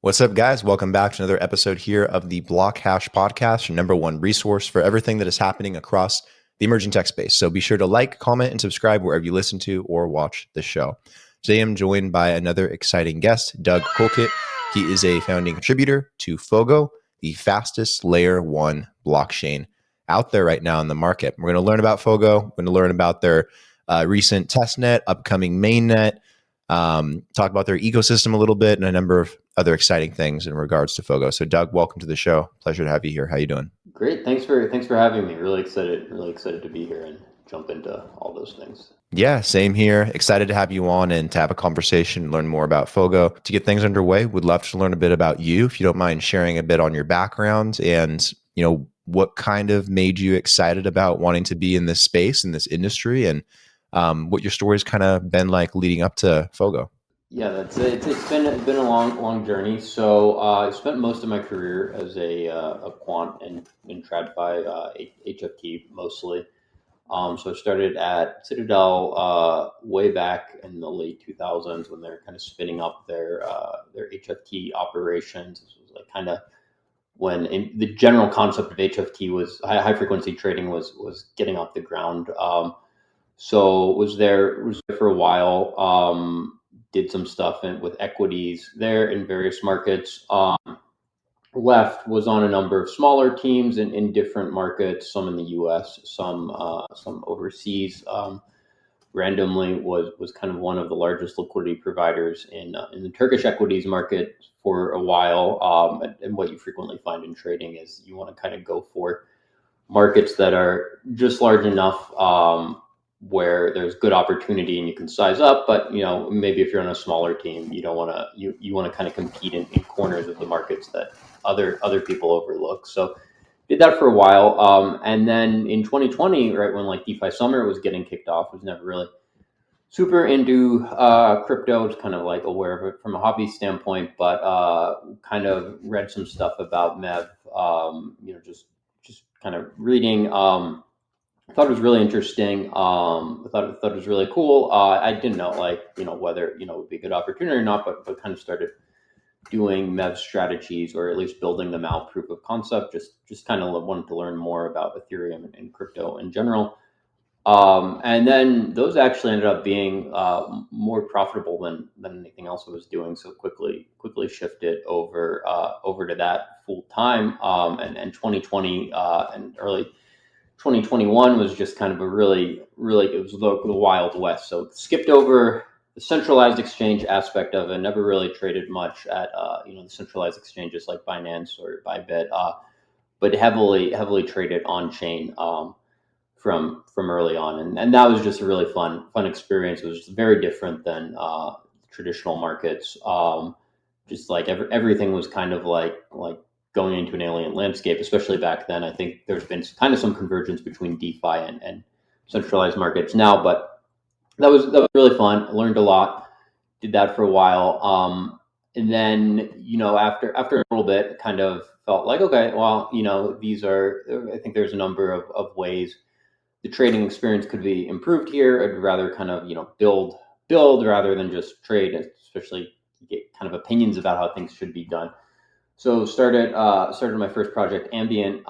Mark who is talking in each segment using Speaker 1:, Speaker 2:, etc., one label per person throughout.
Speaker 1: What's up, guys? Welcome back to another episode here of the BlockHash Podcast, your number one resource for everything that is happening across the emerging tech space. So be sure to like, comment, and subscribe wherever you listen to or watch the show. Today, I'm joined by another exciting guest, Doug Colkitt. He is a founding contributor to Fogo, the fastest Layer-1 blockchain out there right now in the market. We're going to learn about Fogo. We're going to learn about their recent testnet, upcoming mainnet, talk about their ecosystem a little bit, and a number of other exciting things in regards to Fogo. So, Doug, welcome to the show. Pleasure to have you here. How you doing?
Speaker 2: Great. Thanks for having me. Really excited to be here and jump into all those things.
Speaker 1: Yeah, same here. Excited to have you on and to have a conversation and learn more about Fogo. To get things underway, would love to learn a bit about you, if you don't mind sharing a bit on your background and, what kind of made you excited about wanting to be in this space, in this industry, and what your story's kind of been like leading up to Fogo.
Speaker 2: Yeah, that's it. It's been a long journey. So I spent most of my career as a quant in TradFi, HFT mostly. So I started at Citadel way back in the late 2000s when they're kind of spinning up their HFT operations. This was like kind of when the general concept of HFT was high frequency trading was getting off the ground. So was there for a while. Did some stuff with equities there in various markets. Left, was on a number of smaller teams in different markets, some in the U.S., some overseas. Randomly was kind of one of the largest liquidity providers in the Turkish equities market for a while. And what you frequently find in trading is you want to kind of go for markets that are just large enough where there's good opportunity and you can size up, but maybe if you're on a smaller team, you don't want to you want to kind of compete in corners of the markets that other people overlook. So did that for a while, and then in 2020, right when like DeFi Summer was getting kicked off, was never really super into crypto. Was kind of like aware of it from a hobby standpoint, but kind of read some stuff about MEV. Just kind of reading. I thought it was really interesting. I thought it was really cool. I didn't know whether it would be a good opportunity or not, but kind of started doing MEV strategies, or at least building them out, proof of concept. Just kind of wanted to learn more about Ethereum and crypto in general. And then those actually ended up being more profitable than anything else I was doing. So quickly shifted over to that full time. And 2020 and early 2021 was just kind of a really, it was the Wild West. So skipped over the centralized exchange aspect of it. Never really traded much at the centralized exchanges like Binance or Bybit, but heavily traded on chain from early on, and that was just a really fun experience. It was just very different than traditional markets. Just like everything was kind of like going into an alien landscape, especially back then. I think there's been kind of some convergence between DeFi and centralized markets now, but that was really fun. I learned a lot, did that for a while. And then, after a little bit, kind of felt like, okay, well, I think there's a number of ways the trading experience could be improved here. I'd rather kind of, build rather than just trade, especially get kind of opinions about how things should be done. So started my first project, Ambient,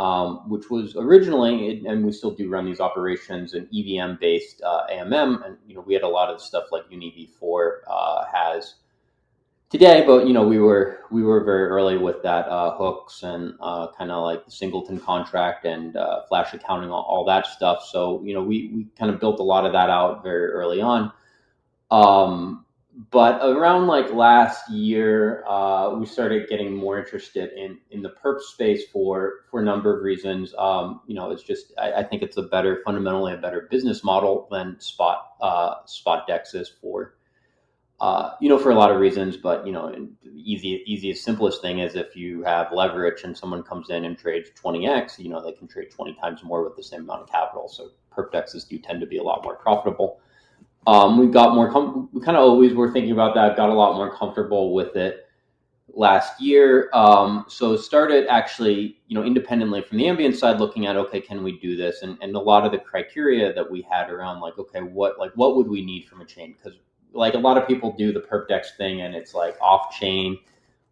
Speaker 2: which was originally, and we still do run these operations, an EVM based AMM, and we had a lot of the stuff like UniV4 has today, but we were very early with that, hooks and kind of like the singleton contract and flash accounting, all that stuff. So we kind of built a lot of that out very early on. But around like last year, we started getting more interested in the perp space for a number of reasons. It's just I think it's fundamentally a better business model than spot dexes for for a lot of reasons. But easiest, simplest thing is if you have leverage and someone comes in and trades 20x, they can trade 20 times more with the same amount of capital. So perp dexes do tend to be a lot more profitable. We got more. We kind of always were thinking about that. Got a lot more comfortable with it last year. So started actually, independently from the ambient side, looking at, okay, can we do this? And a lot of the criteria that we had around like, okay, what would we need from a chain? Because like a lot of people do the perp dex thing, and it's like off chain.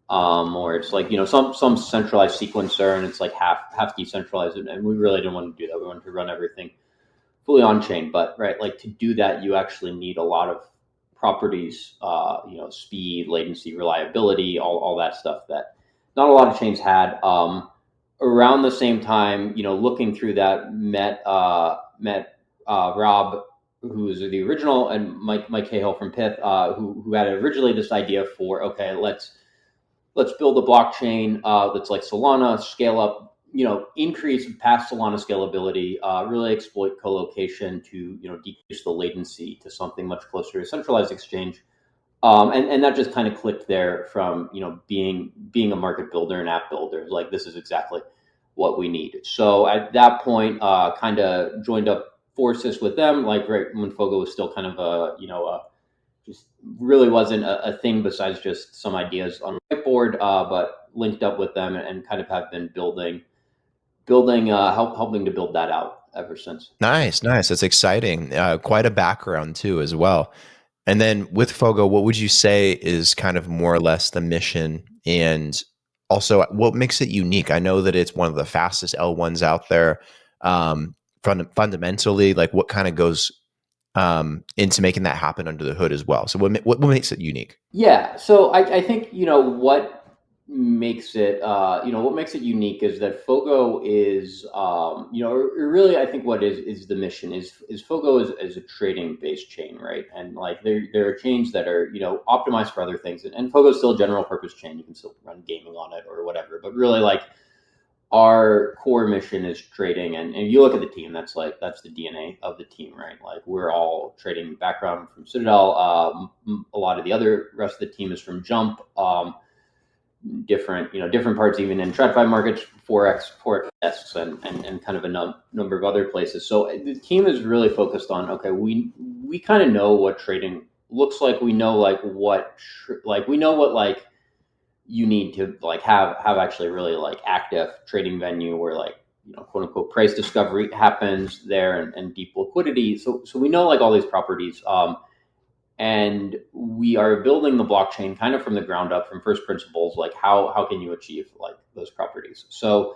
Speaker 2: or it's like, some centralized sequencer and it's like half decentralized, and we really didn't want to do that. We wanted to run everything fully on chain, but right, like to do that, you actually need a lot of properties, speed, latency, reliability, all that stuff that not a lot of chains had. Around the same time, looking through that, met Rob, who is the original, and Mike Cahill from Pith, who had originally this idea for, okay, let's build a blockchain that's like Solana, scale up, increase past Solana scalability, really exploit co-location to, decrease the latency to something much closer to a centralized exchange. And that just kind of clicked there from, being a market builder and app builder. Like, this is exactly what we need. So at that point, kind of joined up forces with them, like right when Fogo was still kind of just really wasn't a thing besides just some ideas on the whiteboard, but linked up with them and kind of have been helping to build that out ever since.
Speaker 1: Nice. That's exciting. Quite a background too, as well. And then with Fogo, what would you say is kind of more or less the mission, and also what makes it unique? I know that it's one of the fastest L1s out there. Fundamentally, like what kind of goes into making that happen under the hood as well? So what makes it unique?
Speaker 2: Yeah, so I think what makes it unique is that Fogo is really, I think what is the mission is Fogo is a trading based chain, right? And like there are chains that are optimized for other things, and Fogo is still a general purpose chain. You can still run gaming on it or whatever, but really like our core mission is trading, and you look at the team, that's the DNA of the team, right? Like, we're all trading background from Citadel. A lot of the other rest of the team is from Jump. Different parts, even in TradFi markets, Forex desks, and kind of a number of other places. So the team is really focused on, okay, we kind of know what trading looks like. We know we know what like you need to like have actually really like active trading venue where like quote unquote price discovery happens there, and deep liquidity. So we know like all these properties, and we are building the blockchain kind of from the ground up, from first principles, like how can you achieve like those properties. So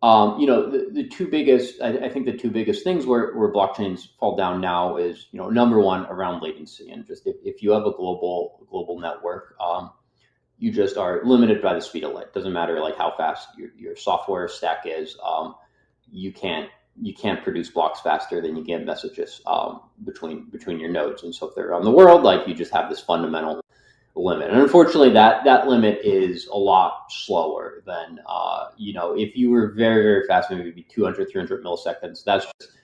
Speaker 2: the two biggest, I think the two biggest things where blockchains fall down now is, number one, around latency. And just if you have a global network, you just are limited by the speed of light. Doesn't matter like how fast your software stack is. You can't produce blocks faster than you get messages between your nodes. And so if they're around the world, like, you just have this fundamental limit. And unfortunately, that limit is a lot slower than if you were very, very fast, maybe it'd be 200, 300 milliseconds. That's just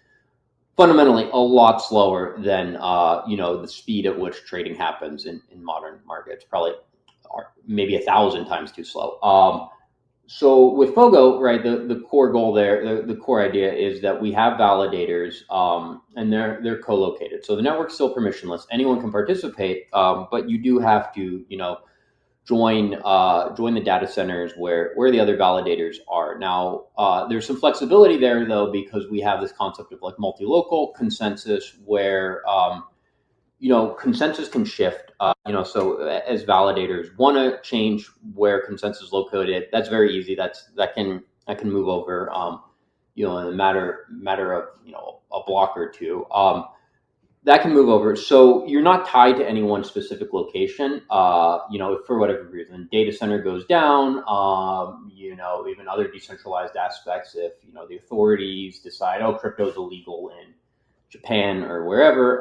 Speaker 2: fundamentally a lot slower than the speed at which trading happens in modern markets. Probably maybe 1,000 times too slow. So with Fogo, right, the core goal there, the core idea is that we have validators, and they're co-located. So the network's still permissionless. Anyone can participate, but you do have to, join the data centers where the other validators are. Now, there's some flexibility there though, because we have this concept of like multi-local consensus where consensus can shift. So as validators want to change where consensus is located, that's very easy. That can move over, in a matter of a block or two. That can move over. So you're not tied to any one specific location. If for whatever reason data center goes down, even other decentralized aspects, if the authorities decide, oh, crypto is illegal in Japan or wherever.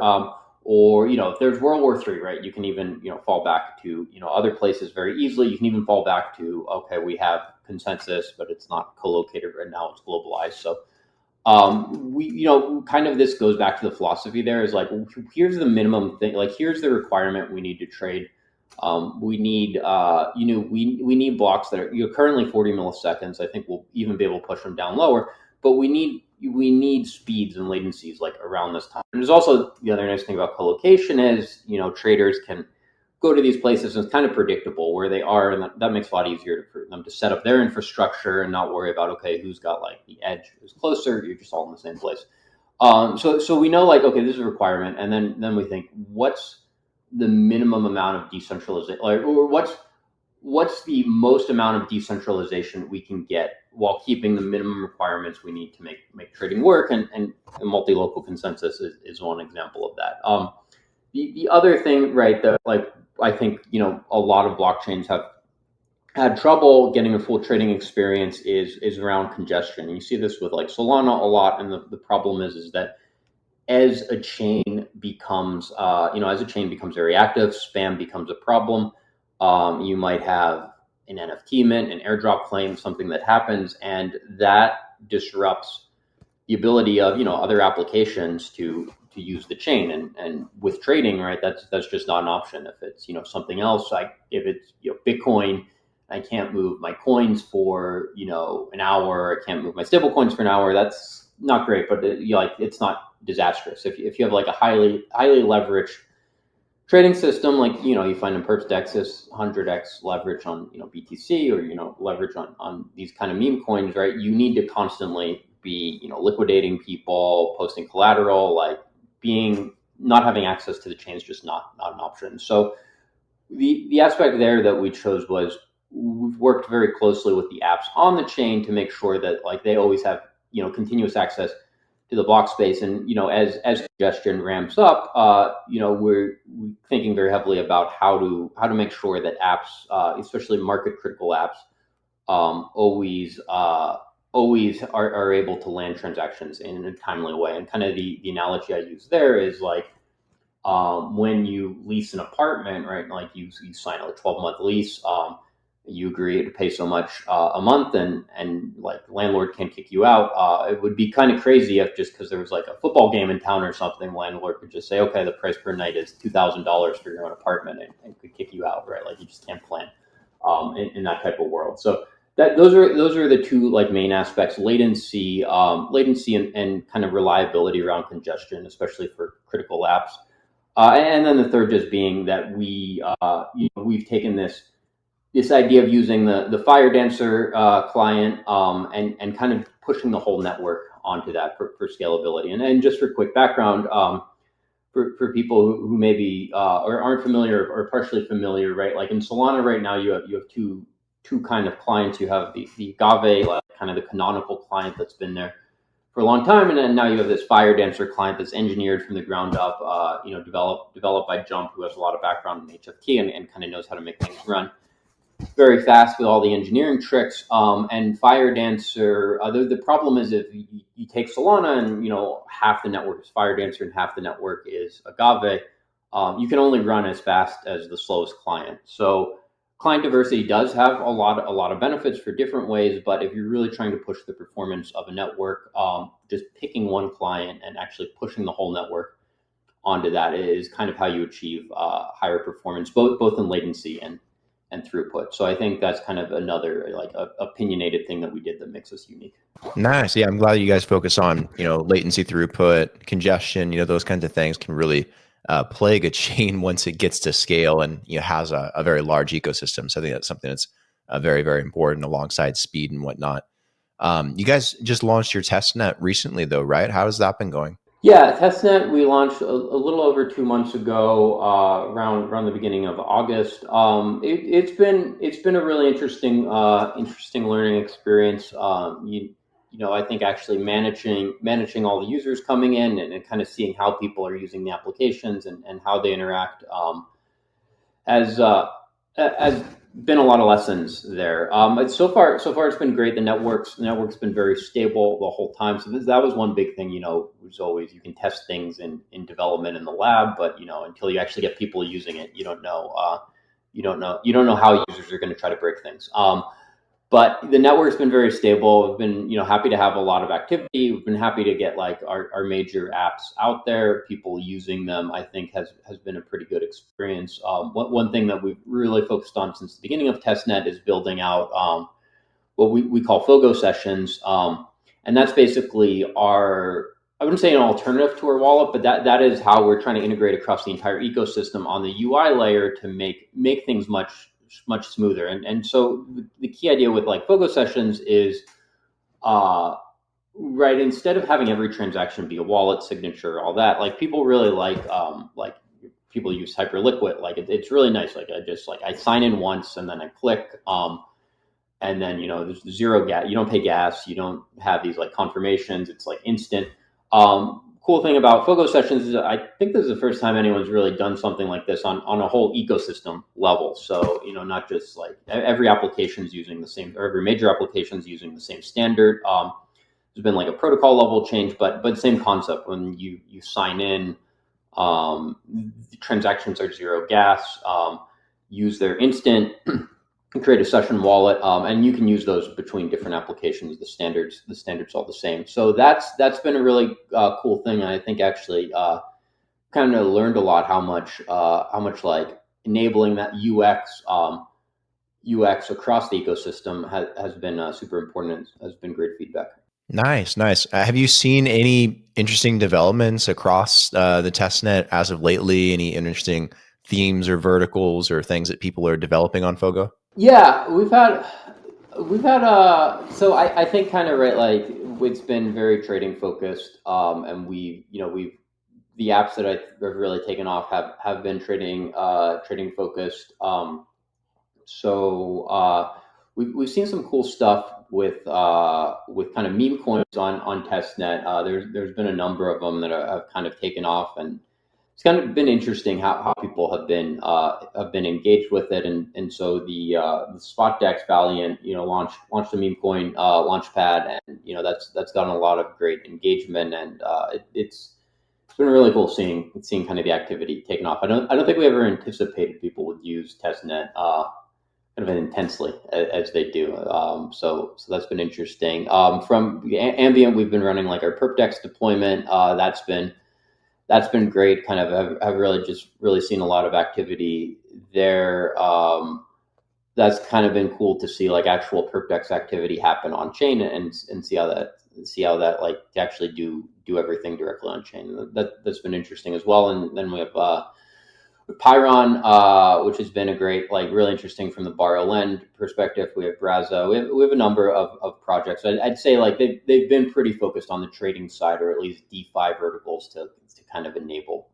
Speaker 2: Or if there's World War III, right, you can even fall back to other places very easily. You can even fall back to, okay, we have consensus, but it's not co-located right now; it's globalized. So we kind of, this goes back to the philosophy. There is like, here's the minimum thing. Like, here's the requirement we need to trade. We need we need blocks that are currently 40 milliseconds. I think we'll even be able to push them down lower, but we need speeds and latencies like around this time. And there's also the other nice thing about co-location is, traders can go to these places and it's kind of predictable where they are, and that makes it a lot easier for them to set up their infrastructure and not worry about, okay, who's got like the edge, who's closer. You're just all in the same place. So we know, like, okay, this is a requirement, and then we think, what's the minimum amount of decentralization, or what's the most amount of decentralization we can get while keeping the minimum requirements we need to make trading work, and multi-local consensus is one example of that. The other thing, right, that like I think a lot of blockchains have had trouble getting a full trading experience is around congestion. You see this with like Solana a lot, and the problem is that as a chain becomes very active, spam becomes a problem. You might have an NFT mint, an airdrop claim, something that happens, and that disrupts the ability of other applications to use the chain. And with trading, right, that's just not an option. If it's something else, like if it's Bitcoin, I can't move my coins for an hour. I can't move my stable coins for an hour. That's not great, but it's not disastrous. If you have like a highly leveraged trading system, like you find in perps dexis 100x leverage on BTC, or leverage on these kind of meme coins, right? You need to constantly be liquidating people, posting collateral, like being not having access to the chain is just not an option. So the aspect there that we chose was we've worked very closely with the apps on the chain to make sure that like they always have continuous access to the block space. And as congestion ramps up, we're thinking very heavily about how to make sure that apps, especially market critical apps, always are able to land transactions in a timely way. And kind of the analogy I use there is like when you lease an apartment, right? Like you sign a 12-month lease. You agree to pay so much a month, and like the landlord can't kick you out. It would be kind of crazy if just because there was like a football game in town or something, the landlord could just say, okay, the price per night is $2,000 for your own apartment, and could kick you out, right? Like you just can't plan in that type of world. So those are the two like main aspects: latency, and kind of reliability around congestion, especially for critical apps. And then the third just being that we've taken this idea of using the Firedancer client, and kind of pushing the whole network onto that for scalability. And just for quick background, for people who maybe or aren't familiar or partially familiar, right? Like in Solana right now, you have two kind of clients. You have the Agave, like kind of the canonical client that's been there for a long time, and then now you have this Firedancer client that's engineered from the ground up, developed by Jump, who has a lot of background in HFT and kind of knows how to make things run very fast with all the engineering tricks. And Firedancer, the problem is if you take Solana and half the network is Firedancer and half the network is Agave, you can only run as fast as the slowest client. So client diversity does have a lot of benefits for different ways, but if you're really trying to push the performance of a network, just picking one client and actually pushing the whole network onto that is kind of how you achieve higher performance, both in latency and throughput. So I think that's kind of another like opinionated thing that we did that makes us unique.
Speaker 1: Nice. Yeah, I'm glad you guys focus on latency, throughput, congestion. Those kinds of things can really plague a chain once it gets to scale and has a very large ecosystem. So I think that's something that's very, very important alongside speed and whatnot. You guys just launched your testnet recently, though, right? How has that been going?
Speaker 2: Yeah, Testnet we launched a little over 2 months ago, around the beginning of August. It's been a really interesting learning experience. I think actually managing all the users coming in, and kind of seeing how people are using the applications and how they interact, has been a lot of lessons there. So far it's been great. The network's been very stable the whole time. So that was one big thing. Was always you can test things in development in the lab, but until you actually get people using it, you don't know how users are going to try to break things. But the network's been very stable. We've been, happy to have a lot of activity. We've been happy to get like our major apps out there. People using them, I think, has been a pretty good experience. One thing that we've really focused on since the beginning of Testnet is building out what we call Fogo sessions, and that's basically I wouldn't say an alternative to our wallet, but that is how we're trying to integrate across the entire ecosystem on the UI layer to make things much smoother. And so the key idea with like Fogo sessions is, right, instead of having every transaction be a wallet signature, all that, like people really like people use Hyperliquid. Like it's really nice. Like I sign in once and then I click. And then there's zero gas. You don't pay gas. You don't have these like confirmations. It's like instant. Cool thing about Fogo sessions is I think this is the first time anyone's really done something like this on a whole ecosystem level. So not just like every application is using the same, or every major application is using the same standard. There's been like a protocol level change, but same concept. When you sign in, the transactions are zero gas. Use their instant. Create a session wallet, and you can use those between different applications. The standards all the same. So that's been a really cool thing, and I think actually kind of learned a lot how much like enabling that UX across the ecosystem has been super important and has been great feedback.
Speaker 1: Nice. Have you seen any interesting developments across the testnet as of lately? Any interesting themes or verticals or things that people are developing on Fogo?
Speaker 2: Yeah, we've had so I think kind of right, like it's been very trading focused, and we've the apps that have really taken off have been trading focused. We've seen some cool stuff with kind of meme coins on testnet. There's been a number of them that have kind of taken off, and it's kind of been interesting how people have been engaged with it, and so the Spot Dex Valiant launched a meme coin launchpad, and that's gotten a lot of great engagement, and it's been really cool seeing kind of the activity taken off. I don't think we ever anticipated people would use testnet kind of intensely as they do. So that's been interesting. From ambient, we've been running like our perpdex deployment. That's been great. Kind of have really seen a lot of activity there. That's kind of been cool to see like actual perpdex activity happen on chain and see how that like to actually do everything directly on chain. That's been interesting as well. And then we have Pyron, which has been a great, like really interesting from the borrow lend perspective. We have Brazo. We have a number of projects. I'd say like they've been pretty focused on the trading side, or at least DeFi verticals to kind of enable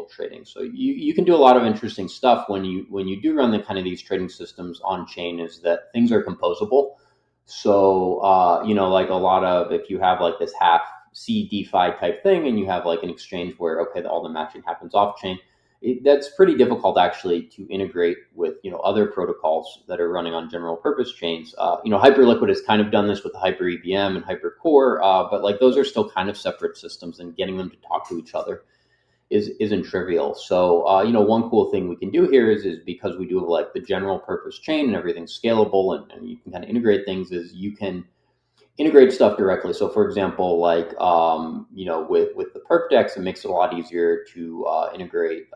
Speaker 2: trading. So you can do a lot of interesting stuff when you do run the kind of these trading systems on chain. Is that things are composable. So like a lot of, if you have like this half C DeFi type thing, and you have like an exchange where all the matching happens off chain. That's pretty difficult actually to integrate with other protocols that are running on general purpose chains. Hyperliquid has kind of done this with the Hyper EVM and Hypercore, but like those are still kind of separate systems, and getting them to talk to each other isn't trivial. So one cool thing we can do here is because we do have like the general purpose chain and everything's scalable, and you can kind of integrate things, is you can integrate stuff directly. So for example, like, with the perpdex, it makes it a lot easier to integrate,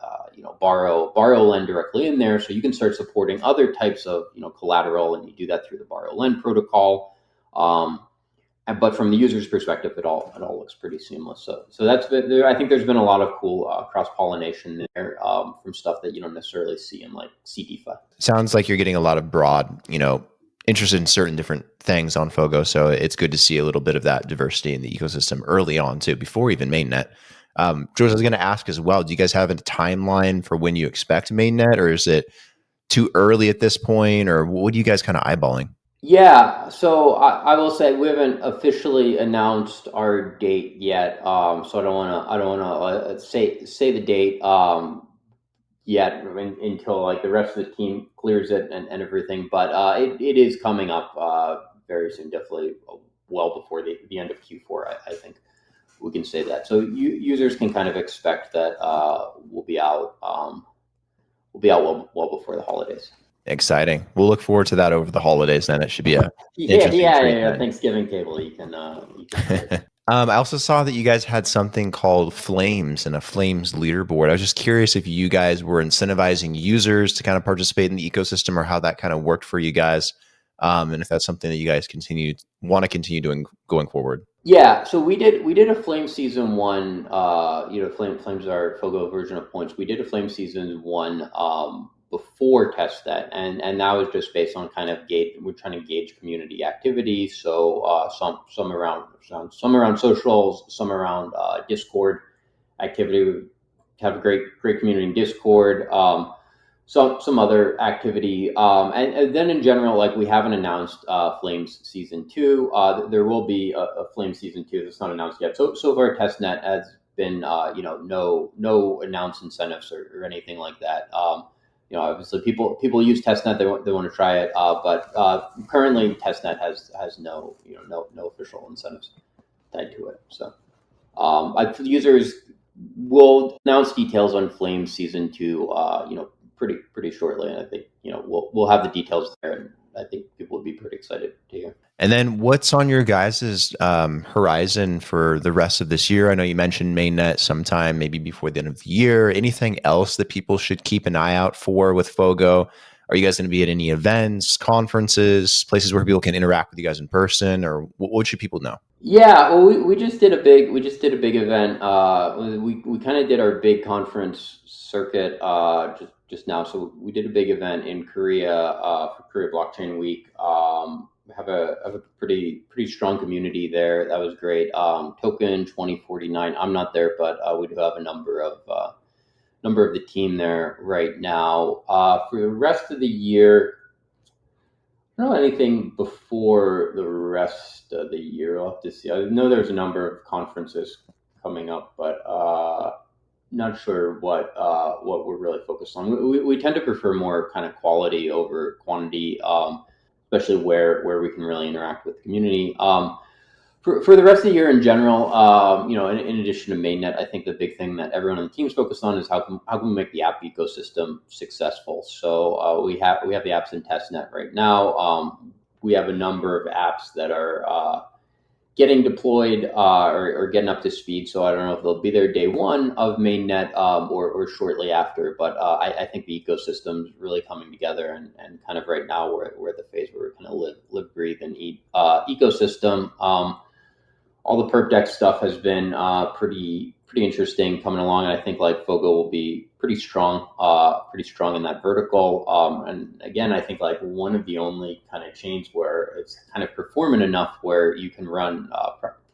Speaker 2: borrow lend directly in there. So you can start supporting other types of, collateral, and you do that through the borrow lend protocol. But from the user's perspective, it all looks pretty seamless. So that's been there. I think there's been a lot of cool cross pollination there, from stuff that you don't necessarily see in like CDFI.
Speaker 1: Sounds like you're getting a lot of broad, interested in certain different things on Fogo. So it's good to see a little bit of that diversity in the ecosystem early on too, before even mainnet. George, I was going to ask as well, do you guys have a timeline for when you expect mainnet, or is it too early at this point, or what are you guys kind of eyeballing?
Speaker 2: Yeah, so I will say we haven't officially announced our date yet. So I don't want to say the date yet, until like the rest of the team clears it and everything. But it is coming up very soon, definitely well before the end of Q4. I think we can say that. So users can kind of expect that we'll be out well before the holidays.
Speaker 1: Exciting. We'll look forward to that over the holidays. Then it should be a
Speaker 2: Yeah. Thanksgiving table. You can.
Speaker 1: I also saw that you guys had something called Flames and a Flames leaderboard. I was just curious if you guys were incentivizing users to kind of participate in the ecosystem, or how that kind of worked for you guys, and if that's something that you guys want to continue doing going forward.
Speaker 2: Yeah, so we did a Flame season one. Flames are Fogo version of points. We did a Flame season one before testnet, and that was just based on kind of we're trying to gauge community activity. So some around socials, some around Discord activity. have a great community in Discord. Some other activity, and then in general, like we haven't announced Flames season 2. There will be a Flames season 2 that's not announced yet. So far, Testnet has been no announced incentives or anything like that. Obviously people use Testnet, they want to try it, but currently Testnet has no official incentives tied to it. So users will announce details on Flames season 2, pretty shortly, and I think we'll have the details there, and I think people would be pretty excited to hear.
Speaker 1: And then what's on your guys' horizon for the rest of this year? I know you mentioned Mainnet sometime maybe before the end of the year. Anything else that people should keep an eye out for with Fogo? Are you guys going to be at any events, conferences, places where people can interact with you guys in person, or what should people know?
Speaker 2: Yeah, well, we just did a big event. We kind of did our big conference circuit just now. So we did a big event in Korea for Korea Blockchain Week. We have a pretty strong community there. That was great. Token 2049. I'm not there, but we do have a number of the team there right now. For the rest of the year, I don't know anything before the rest of the year. I'll have to see. I know there's a number of conferences coming up, but not sure what we're really focused on. We tend to prefer more kind of quality over quantity, especially where we can really interact with the community. For the rest of the year in general, in addition to Mainnet, I think the big thing that everyone on the team is focused on is how can we make the app ecosystem successful. So we have the apps in testnet right now. We have a number of apps that are getting deployed or getting up to speed. So I don't know if they'll be there day one of Mainnet or shortly after. But I think the ecosystem is really coming together, and kind of right now we're at the phase where we kind of live, breathe, and eat ecosystem. All the perp deck stuff has been pretty interesting coming along, and I think like Fogo will be pretty strong in that vertical. And again, I think like one of the only kind of chains where it's kind of performant enough where you can run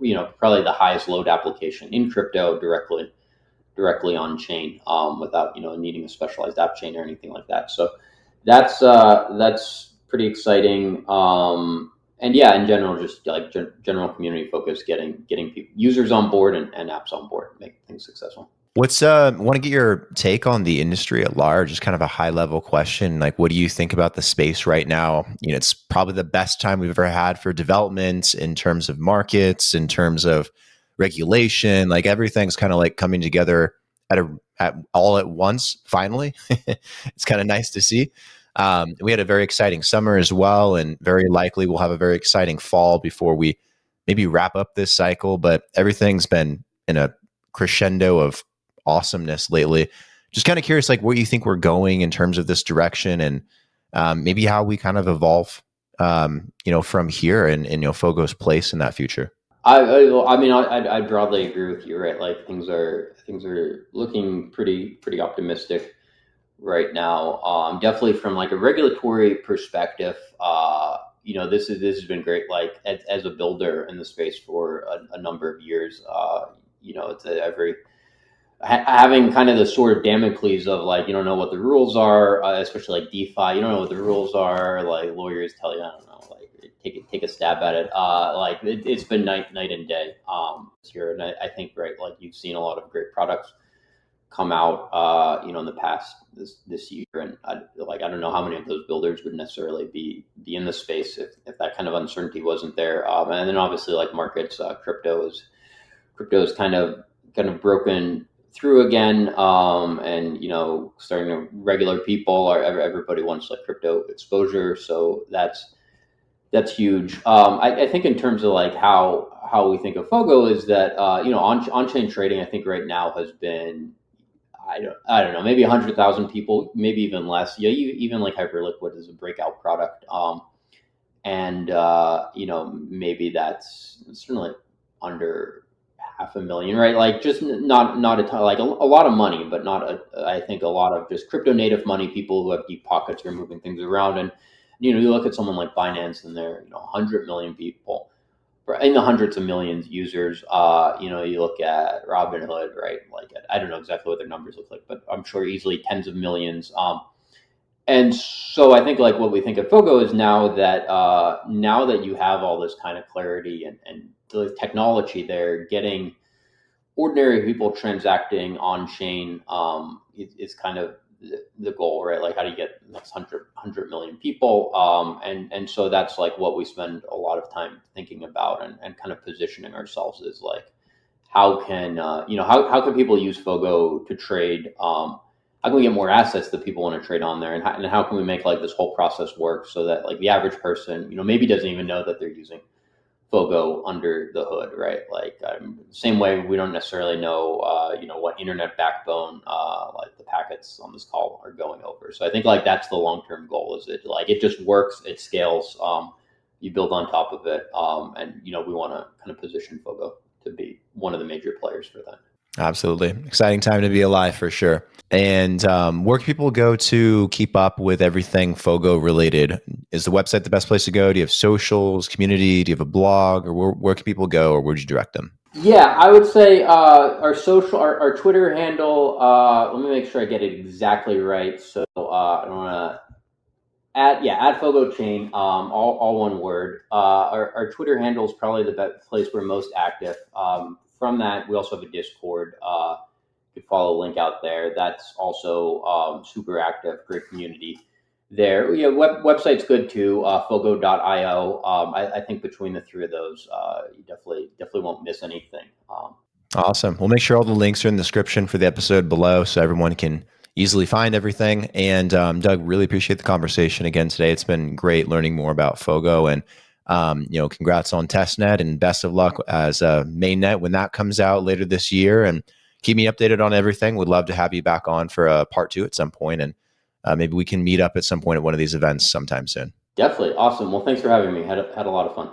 Speaker 2: probably the highest load application in crypto directly on chain without needing a specialized app chain or anything like that. So that's pretty exciting. And yeah, in general, just like general community focus, getting users on board and apps on board, make things successful.
Speaker 1: Want to get your take on the industry at large? Just kind of a high level question. Like, what do you think about the space right now? It's probably the best time we've ever had for development in terms of markets, in terms of regulation. Like everything's kind of like coming together at all at once. Finally, it's kind of nice to see. We had a very exciting summer as well, and very likely we'll have a very exciting fall before we maybe wrap up this cycle. But everything's been in a crescendo of awesomeness lately. Just kind of curious, like where you think we're going in terms of this direction, and maybe how we kind of evolve, from here, and Fogo's place in that future.
Speaker 2: I broadly agree with you, right? Like things are looking pretty optimistic right now. Definitely from like a regulatory perspective, this has been great. Like as a builder in the space for a number of years, it's having kind of the sword of Damocles of like you don't know what the rules are, especially like DeFi. You don't know what the rules are. Like lawyers tell you, I don't know, like take a stab at it. It's been night and day this year, and I think right, like you've seen a lot of great products come out, in the past this year, and I don't know how many of those builders would necessarily be in the space if that kind of uncertainty wasn't there. And then obviously like markets, crypto is kind of broken through again, and starting to regular people or everybody wants like crypto exposure, so that's huge. I think in terms of like how we think of Fogo is that on-chain trading, I think right now has been, I don't know, maybe 100,000 people, maybe even less. Yeah, even like Hyperliquid is a breakout product, and maybe that's certainly under 500,000, right? Like just not a ton, like a lot of money, but not I think a lot of just crypto native money, people who have deep pockets are moving things around. And you look at someone like Binance and they're 100 million people. in the hundreds of millions users. You look at Robinhood, right? Like I don't know exactly what their numbers look like, but I'm sure easily tens of millions. And so I think like what we think of Fogo is now that you have all this kind of clarity and the technology there, getting ordinary people transacting on chain is kind of the goal, right? Like how do you get the next 100 million people? And so that's like what we spend a lot of time thinking about and kind of positioning ourselves as like, how can, how can people use Fogo to trade? How can we get more assets that people want to trade on there? And how can we make like this whole process work so that like the average person, maybe doesn't even know that they're using Fogo under the hood, right? Like same way we don't necessarily know, what internet backbone like the packets on this call are going over. So I think like that's the long-term goal. Is it like it just works, it scales, you build on top of it, and we want to kind of position Fogo to be one of the major players for that.
Speaker 1: Absolutely. Exciting time to be alive for sure. And where can people go to keep up with everything Fogo related? Is the website the best place to go? Do you have socials, community? Do you have a blog? Or where can people go, or where'd you direct them?
Speaker 2: Yeah, I would say our Twitter handle, let me make sure I get it exactly right. So I don't want to at Fogo Chain, all one word. Our Twitter handle is probably the best place we're most active. From that, we also have a Discord. You can follow a link out there. That's also super active, great community there. Yeah, website's good too, fogo.io. I think between the three of those, you definitely won't miss anything.
Speaker 1: Awesome. We'll make sure all the links are in the description for the episode below so everyone can easily find everything. And Doug, really appreciate the conversation again today. It's been great learning more about Fogo, and congrats on Testnet, and best of luck as Mainnet when that comes out later this year. And keep me updated on everything. Would love to have you back on for a part 2 at some point, and maybe we can meet up at some point at one of these events sometime soon.
Speaker 2: Definitely. Awesome. Well, thanks for having me. Had a lot of fun.